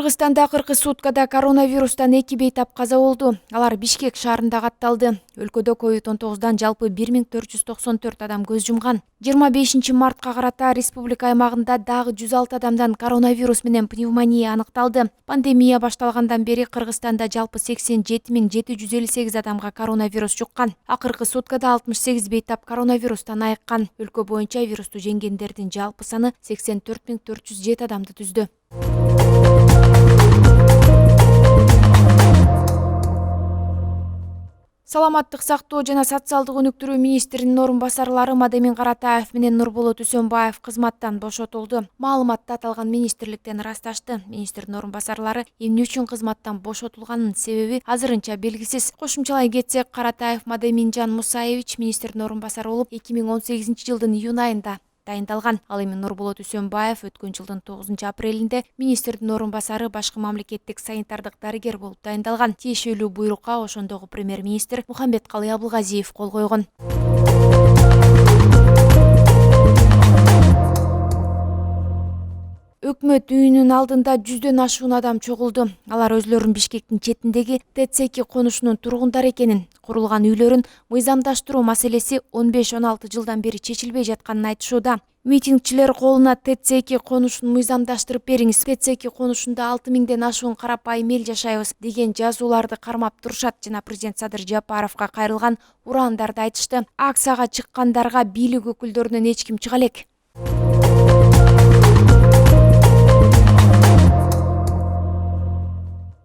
Кыргызстанда 40 суткада коронавирустан 2 бейтап каза болду. Алар Бишкек шаарында катталды. Өлкөдө COVID-19дан жалпы 1494 адам көз жумган. 25 мартка карата республика аймагында дагы 106 адамдан коронавирус менен пневмония аныкталды. Пандемия башталгандан бери Кыргызстанда жалпы 87.758 адамга коронавирус жуккан. Акыркы суткада 68 бейтап коронавирустан айыккан. Өлкө боюнча вирусту жеңгендердин жалпы саны 84.407 адамды түздү. Саламаттык сактоо жана социалдык өнүктүрүү министринин орун басарлары Каратаев менен Үсөнбаев кызматтан бошотулду. Маалыматты аталган министрликтен ырасташты. Министрдин орун басарлары эмне үчүн кызматтан бошотулганын себеби азырынча белгисиз. Кошумчалай кетсек, Каратаев Мусаевич министрдин орун басары болуп 2018 жылдын июнь айында дайындалган. Ал эми Үсөнбаев өткөн жылдын 9 апрелинде министрдин орун басары башкы мамлекеттик санитардык дарыгер болуп дайындалган. Тиешелүү буйрукка ошондогу премьер-министр Мухамбеткалый Абылгазиев кол койгон. Өкмөт үйүнүн алдында 100дөн ашуун адам чогулду. Алар өзлөрүн Бишкектин четиндеги ТЦК конушунун тургундары экенин, курулган үйлөрүн мыйзамдаштыруу маселеси 15-16 жылдан бери чечилбей жатканын айтышууда. Митингчилер колуна ТЦК конушун мыйзамдаштырып бериңиз, ТЦК конушунда 6000ден ашуун карапайым эл жашайбыз деген жазууларды кармап турушат жана президент Садыр Жапаровго кайрылган ураандарды айтышты. Акцияга чыккандарга бийлик өкүлдөрүнөн эч ким чыга элек.